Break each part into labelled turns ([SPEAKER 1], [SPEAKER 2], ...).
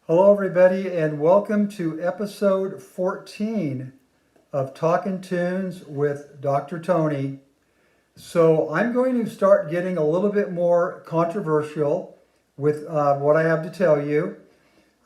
[SPEAKER 1] Hello, everybody, and welcome to episode 14 of Talkin' Tunes with Dr. Tony. So I'm going to start getting a little bit more controversial with what I have to tell you.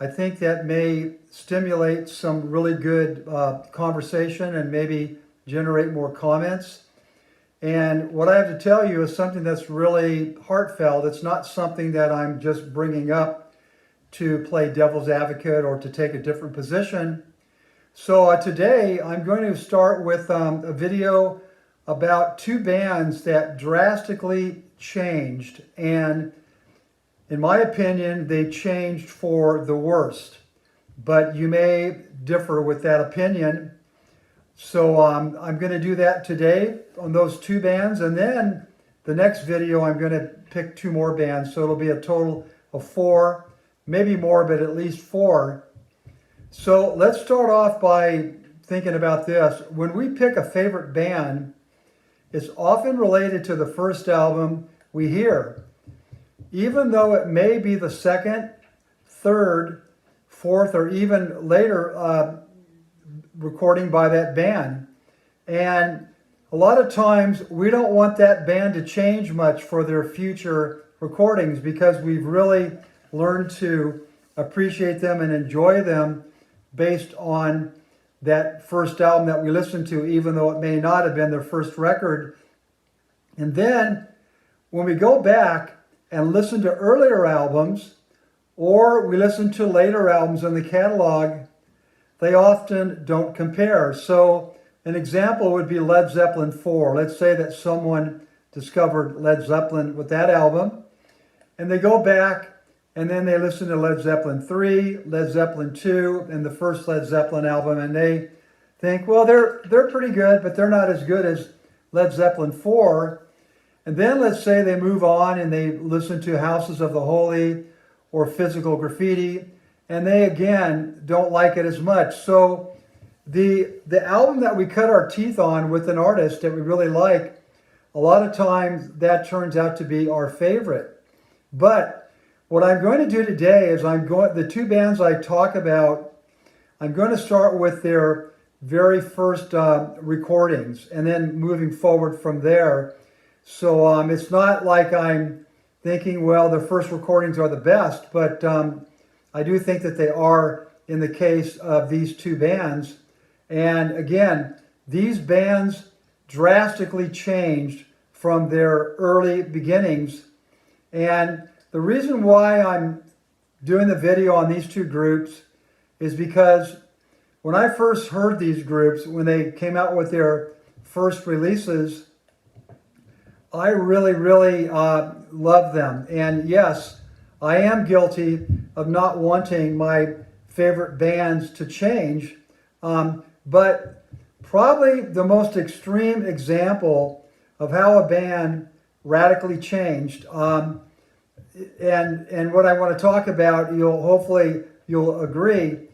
[SPEAKER 1] I think that may stimulate some really good conversation and maybe generate more comments. And what I have to tell you is something that's really heartfelt. It's not something that I'm just bringing up to play devil's advocate or to take a different position. So today I'm going to start with a video about two bands that drastically changed, and in my opinion they changed for the worst, but you may differ with that opinion. So I'm going to do that today on those two bands, and then the next video I'm going to pick two more bands, so it'll be a total of four, maybe more, but at least four. So let's start off by thinking about this. When we pick a favorite band, it's often related to the first album we hear, even though it may be the second, third, fourth, or even later recording by that band. And a lot of times we don't want that band to change much for their future recordings because we've really learned to appreciate them and enjoy them based on that first album that we listened to, even though it may not have been their first record. And then when we go back and listen to earlier albums, or we listen to later albums in the catalog, they often don't compare. So an example would be Led Zeppelin 4. Let's say that someone discovered Led Zeppelin with that album, and they go back and then they listen to Led Zeppelin 3, Led Zeppelin 2, and the first Led Zeppelin album, and they think, well, they're pretty good, but they're not as good as Led Zeppelin 4. And then let's say they move on and they listen to Houses of the Holy or Physical Graffiti, and they again don't like it as much. So the album that we cut our teeth on with an artist that we really like, a lot of times that turns out to be our favorite. But what I'm going to do today is the two bands I talk about, I'm going to start with their very first recordings and then moving forward from there. So it's not like I'm thinking, well, their first recordings are the best, but I do think that they are in the case of these two bands. And again, these bands drastically changed from their early beginnings. And the reason why I'm doing the video on these two groups is because when I first heard these groups, when they came out with their first releases, I really loved them. And yes, I am guilty of not wanting my favorite bands to change, but probably the most extreme example of how a band radically changed, and what I want to talk about, hopefully you'll agree.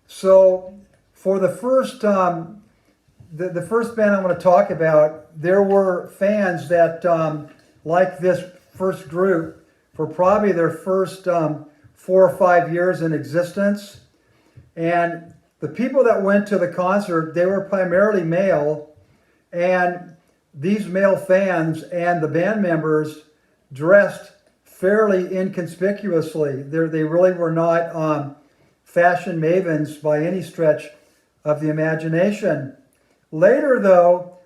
[SPEAKER 1] So for the first the first band I want to talk about, there were fans that liked this first group for probably their first 4 or 5 years in existence. And the people that went to the concert, they were primarily male, and these male fans and the band members dressed fairly inconspicuously. They really were not fashion mavens by any stretch of the imagination. Later, though,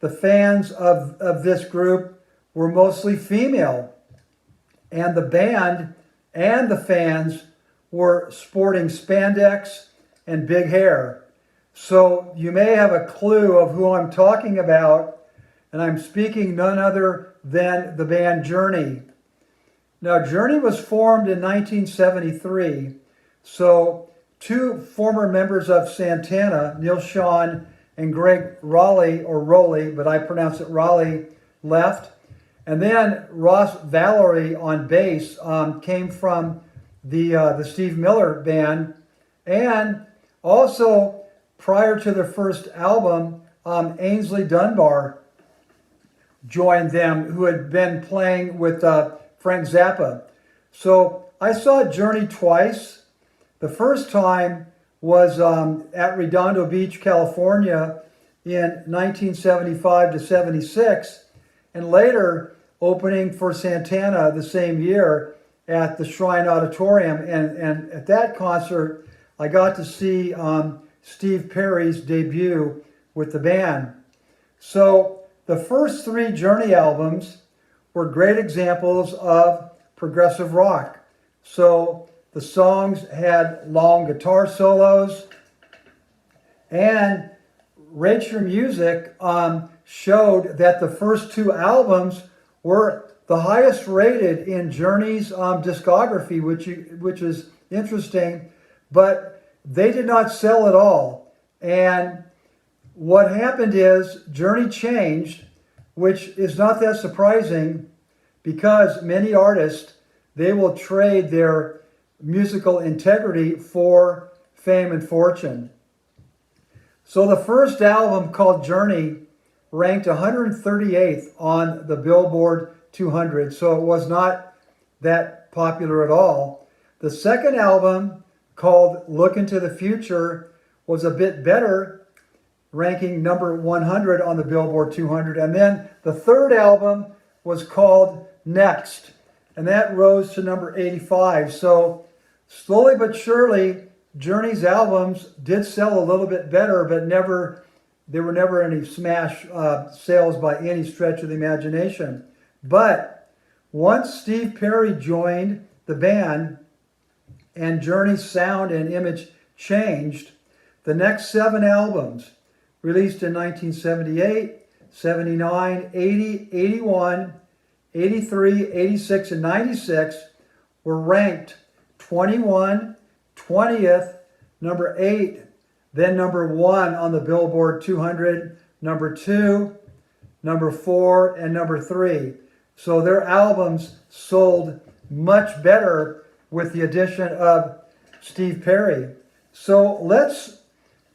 [SPEAKER 1] the fans of this group were mostly female, and the band and the fans were sporting spandex and big hair. So you may have a clue of who I'm talking about, and I'm speaking none other than the band Journey. Now, Journey was formed in 1973, so two former members of Santana, Neil Sean and Greg Raleigh, or Rowley, but I pronounce it Raleigh, left. And then Ross Valerie on bass came from the Steve Miller Band. And also, prior to their first album, Ainsley Dunbar joined them, who had been playing with Frank Zappa. So I saw Journey twice. The first time was at Redondo Beach, California in 1975 to 76, and later opening for Santana the same year at the Shrine Auditorium. And at that concert, I got to see Steve Perry's debut with the band. So the first three Journey albums were great examples of progressive rock. So the songs had long guitar solos, and Rate Your Music showed that the first two albums were the highest rated in Journey's discography, which is interesting, but they did not sell at all. And what happened is Journey changed, which is not that surprising because many artists, they will trade their musical integrity for fame and fortune. So the first album, called Journey, ranked 138th on the Billboard 200, so it was not that popular at all. The second album, called Look Into the Future, was a bit better, ranking number 100 on the Billboard 200. And then the third album was called Next, and that rose to number 85. So slowly but surely, Journey's albums did sell a little bit better, but there were never any smash sales by any stretch of the imagination. But once Steve Perry joined the band and Journey's sound and image changed, the next 7 albums, released in 1978, 79, 80, 81, 83, 86, and 96, were ranked 21, 20th, number 8, then number 1 on the Billboard 200, number 2, number 4, and number 3. So their albums sold much better with the addition of Steve Perry. So let's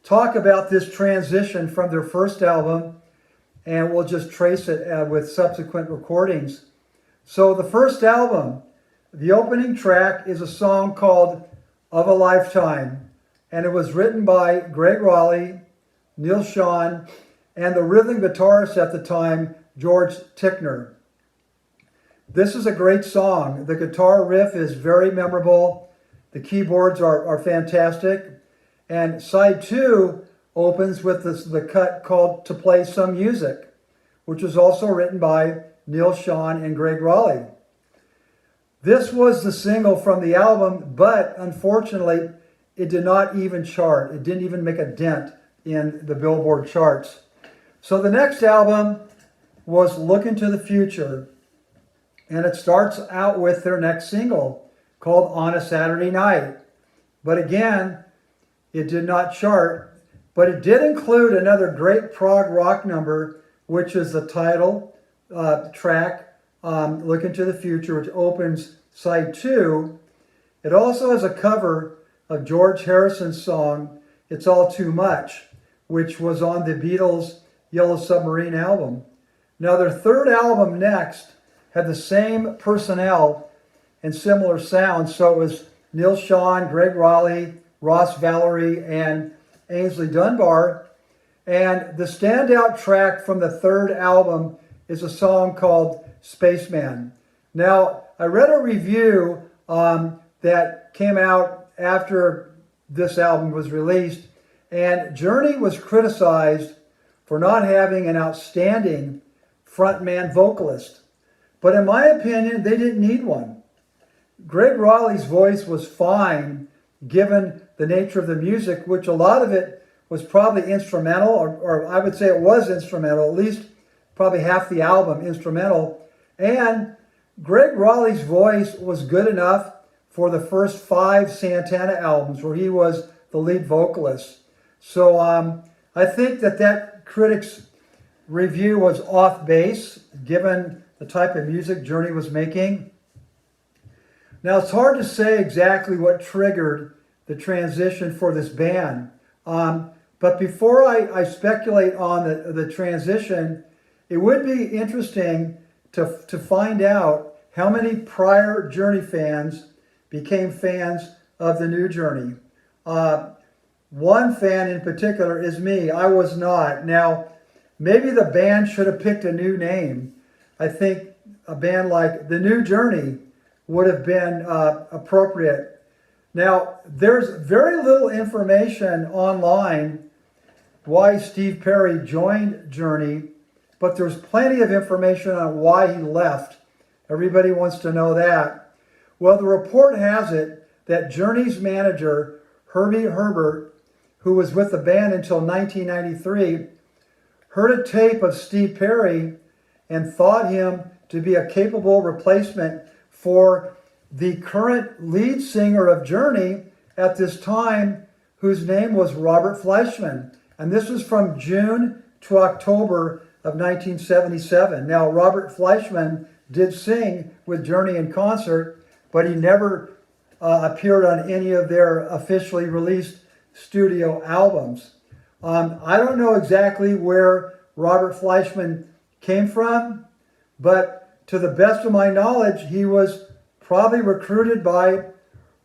[SPEAKER 1] talk about this transition from their first album, and we'll just trace it with subsequent recordings. So the first album, the opening track is a song called Of a Lifetime, and it was written by Greg Raleigh, Neil Schon, and the rhythm guitarist at the time, George Tickner. This is a great song. The guitar riff is very memorable. The keyboards are fantastic. And side 2 opens with the cut called To Play Some Music, which was also written by Neil Schon and Greg Raleigh. This was the single from the album, but unfortunately, it did not even chart. It didn't even make a dent in the Billboard charts. So the next album was Look Into the Future, and it starts out with their next single called On a Saturday Night. But again, it did not chart, but it did include another great prog rock number, which is the title track, Look Into the Future, which opens side 2. It also has a cover of George Harrison's song, It's All Too Much, which was on the Beatles' Yellow Submarine album. Now their third album, Next, had the same personnel and similar sounds, so it was Neil Schon, Greg Raleigh, Ross Valerie, and Ainsley Dunbar. And the standout track from the third album is a song called Spaceman. Now, I read a review that came out after this album was released, and Journey was criticized for not having an outstanding frontman vocalist. But in my opinion, they didn't need one. Greg Raleigh's voice was fine, given the nature of the music, which a lot of it was probably instrumental, or I would say it was instrumental, at least probably half the album instrumental. And Greg Raleigh's voice was good enough for the first 5 Santana albums where he was the lead vocalist. So I think that critic's review was off base, given the type of music Journey was making. Now, it's hard to say exactly what triggered the transition for this band. But before I speculate on the transition, it would be interesting to find out how many prior Journey fans became fans of the new Journey. One fan in particular is me. I was not. Now, maybe the band should have picked a new name. I think a band like The New Journey would have been appropriate. Now, there's very little information online why Steve Perry joined Journey, but there's plenty of information on why he left. Everybody wants to know that. Well, the report has it that Journey's manager, Herbie Herbert, who was with the band until 1993, heard a tape of Steve Perry and thought him to be a capable replacement for the current lead singer of Journey at this time, whose name was Robert Fleischman. And this was from June to October of 1977. Now, Robert Fleischman did sing with Journey in concert, but he never appeared on any of their officially released studio albums. I don't know exactly where Robert Fleischman came from, but to the best of my knowledge, he was probably recruited by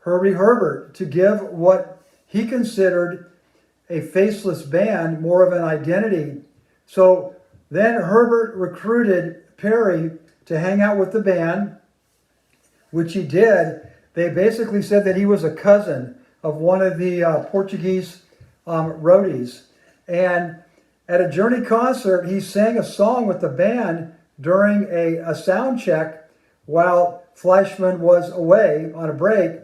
[SPEAKER 1] Herbie Herbert to give what he considered a faceless band more of an identity. So then Herbert recruited Perry to hang out with the band, which he did. They basically said that he was a cousin of one of the Portuguese roadies. And at a Journey concert, he sang a song with the band during a sound check while Fleischman was away on a break.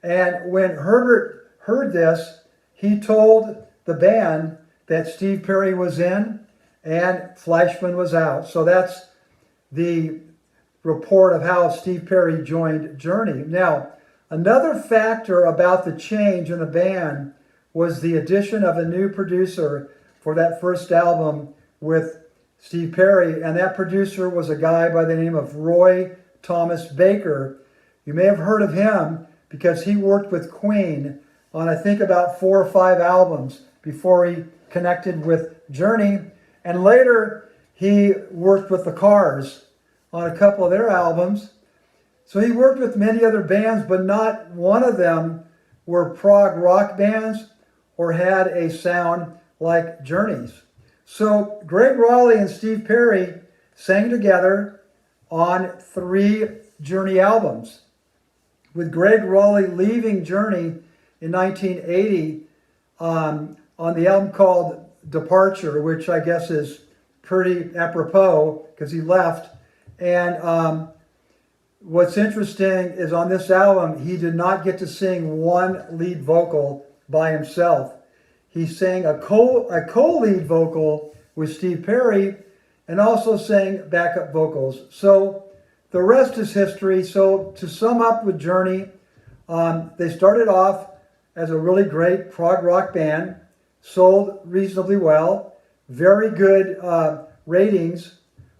[SPEAKER 1] And when Herbert heard this, he told the band that Steve Perry was in and Fleischman was out. So that's the report of how Steve Perry joined Journey. Now, another factor about the change in the band was the addition of a new producer for that first album with Steve Perry, and that producer was a guy by the name of Roy Thomas Baker. You may have heard of him because he worked with Queen on, I think, about 4 or 5 albums before he connected with Journey, and later he worked with the Cars on a couple of their albums. So he worked with many other bands, but not one of them were prog rock bands or had a sound like Journey's. So Greg Raleigh and Steve Perry sang together on 3 Journey albums, with Greg Raleigh leaving Journey in 1980 on the album called Departure, which I guess is pretty apropos because he left. And what's interesting is on this album, he did not get to sing one lead vocal by himself. He sang a co-lead vocal with Steve Perry and also sang backup vocals. So the rest is history. So to sum up with Journey, they started off as a really great prog rock band, sold reasonably well, very good ratings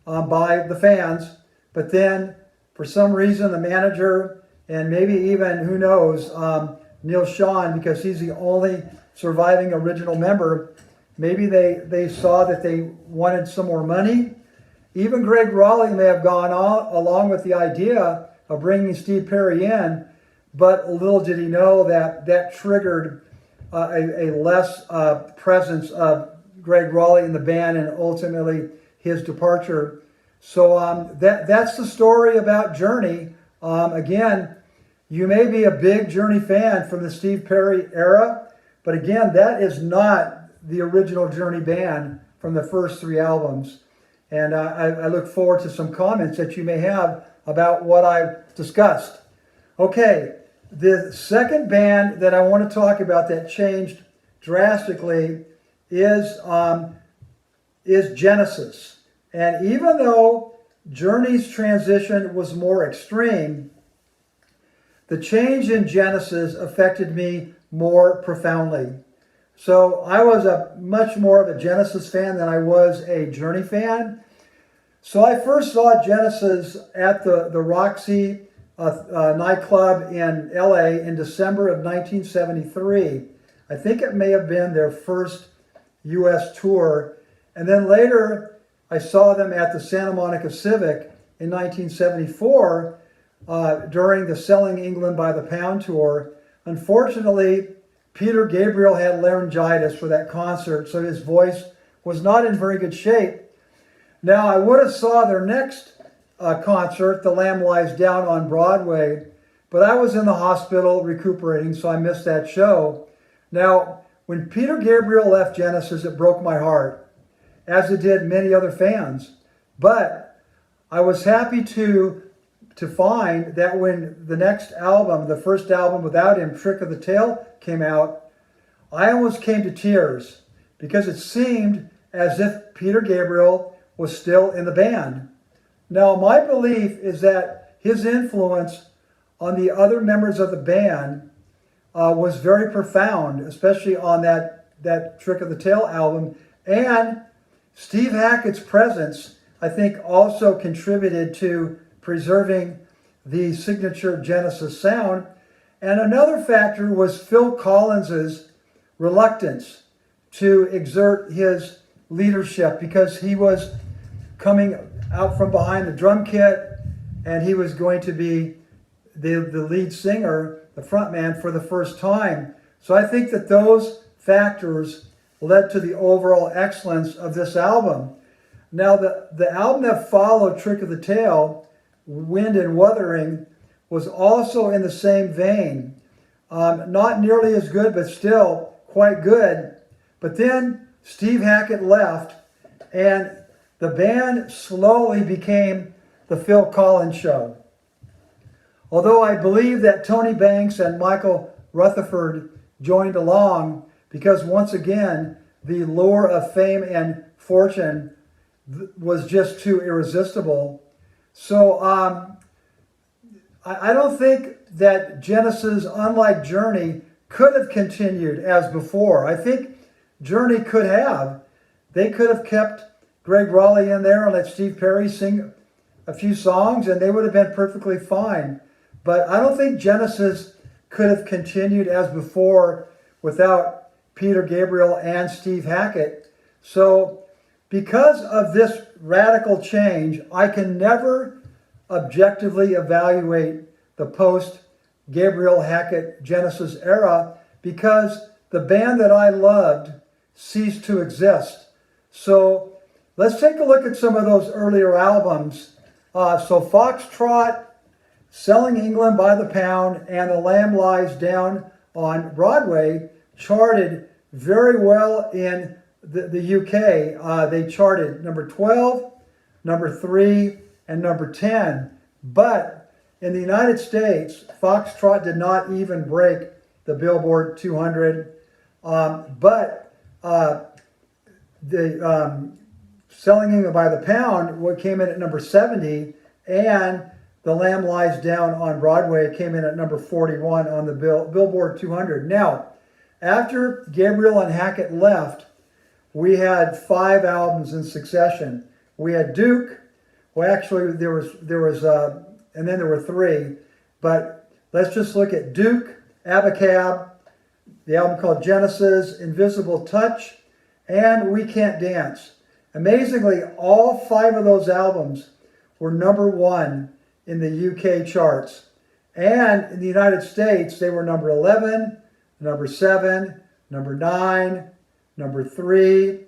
[SPEAKER 1] by the fans, but then for some reason the manager and maybe even, who knows, Neil Schon, because he's the only surviving original member, maybe they saw that they wanted some more money. Even Greg Raleigh may have gone on along with the idea of bringing Steve Perry in, but little did he know that that triggered a less presence of Greg Raleigh in the band and ultimately his departure. So that's the story about Journey. Again, you may be a big Journey fan from the Steve Perry era, but again, that is not the original Journey band from the first 3 albums. And I look forward to some comments that you may have about what I've discussed. Okay, the second band that I want to talk about that changed drastically is Genesis. And even though Journey's transition was more extreme, the change in Genesis affected me more profoundly. So I was much more of a Genesis fan than I was a Journey fan. So I first saw Genesis at the Roxy nightclub in LA in December of 1973. I think it may have been their first US tour. And then later I saw them at the Santa Monica Civic in 1974. during the Selling England by the Pound tour. Unfortunately, Peter Gabriel had laryngitis for that concert, so his voice was not in very good shape. Now, I would have saw their next concert, The Lamb Lies Down, on Broadway, but I was in the hospital recuperating, so I missed that show. Now, when Peter Gabriel left Genesis, it broke my heart, as it did many other fans. But I was happy to find that when the next album, the first album without him, Trick of the Tail, came out, I almost came to tears because it seemed as if Peter Gabriel was still in the band. Now, my belief is that his influence on the other members of the band was very profound, especially on that Trick of the Tail album. And Steve Hackett's presence, I think, also contributed to preserving the signature Genesis sound. And another factor was Phil Collins's reluctance to exert his leadership, because he was coming out from behind the drum kit and he was going to be the lead singer, the frontman, for the first time. So I think that those factors led to the overall excellence of this album. Now, the album that followed Trick of the Tail, Wind and Wuthering, was also in the same vein. Not nearly as good, but still quite good. But then Steve Hackett left, and the band slowly became the Phil Collins Show. Although I believe that Tony Banks and Michael Rutherford joined along because, once again, the lure of fame and fortune was just too irresistible. So I don't think that Genesis, unlike Journey, could have continued as before. I think Journey could have. They could have kept Greg Raleigh in there and let Steve Perry sing a few songs, and they would have been perfectly fine. But I don't think Genesis could have continued as before without Peter Gabriel and Steve Hackett. So because of this radical change, I can never objectively evaluate the post-Gabriel Hackett Genesis era, because the band that I loved ceased to exist. So let's take a look at some of those earlier albums. So Foxtrot, Selling England by the Pound, and The Lamb Lies Down on Broadway charted very well in the UK. They charted number 12, number 3, and number 10. But in the United States, Foxtrot did not even break the Billboard 200. But the Selling England by the Pound came in at number 70, and The Lamb Lies Down on Broadway came in at number 41 on the Billboard 200. Now, after Gabriel and Hackett left, we had 5 albums in succession. We had Duke. Well, actually, there was, and then there were 3. But let's just look at Duke, Abacab, the album called Genesis, Invisible Touch, and We Can't Dance. Amazingly, all 5 of those albums were number 1 in the UK charts. And in the United States, they were number 11, number 7, number 9, number 3,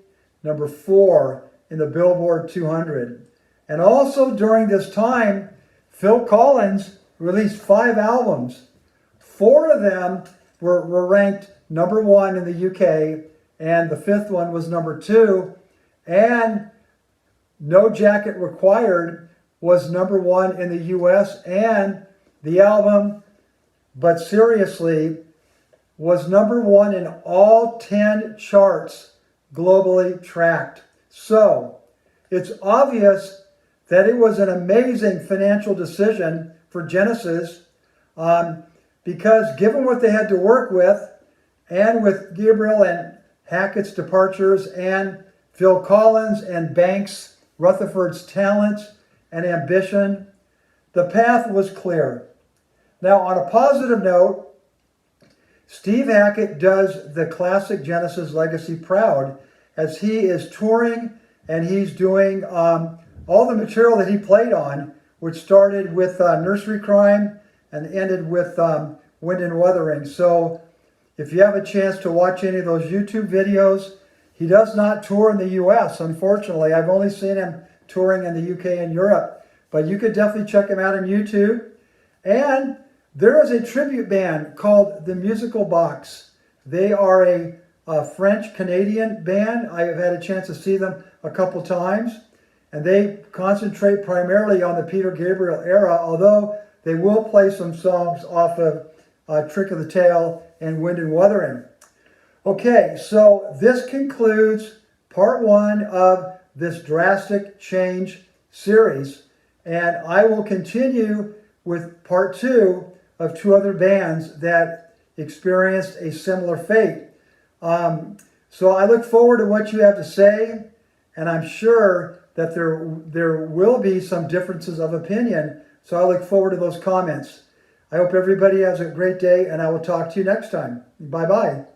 [SPEAKER 1] number 4 in the Billboard 200. And also during this time, Phil Collins released 5 albums. 4 of them were ranked number 1 in the UK, and the 5th one was number 2. And No Jacket Required was number 1 in the US, and the album, But Seriously, was number 1 in all 10 charts globally tracked. So it's obvious that it was an amazing financial decision for Genesis, because given what they had to work with, and with Gabriel and Hackett's departures, and Phil Collins and Banks Rutherford's talent and ambition, the path was clear. Now, on a positive note, Steve Hackett does the classic Genesis legacy proud, as he is touring and he's doing all the material that he played on which started with Nursery Crime and ended with Wind and Wuthering. So if you have a chance to watch any of those YouTube videos, he does not tour in the US, unfortunately. I've only seen him touring in the UK and Europe, but you could definitely check him out on YouTube. And there is a tribute band called The Musical Box. They are a French-Canadian band. I have had a chance to see them a couple times, and they concentrate primarily on the Peter Gabriel era, although they will play some songs off of Trick of the Tail and Wind and Wuthering. Okay, so this concludes part 1 of this Drastic Change series, and I will continue with part 2 of 2 other bands that experienced a similar fate. So I look forward to what you have to say, and I'm sure that there will be some differences of opinion, so I look forward to those comments. I hope everybody has a great day, and I will talk to you next time. Bye-bye.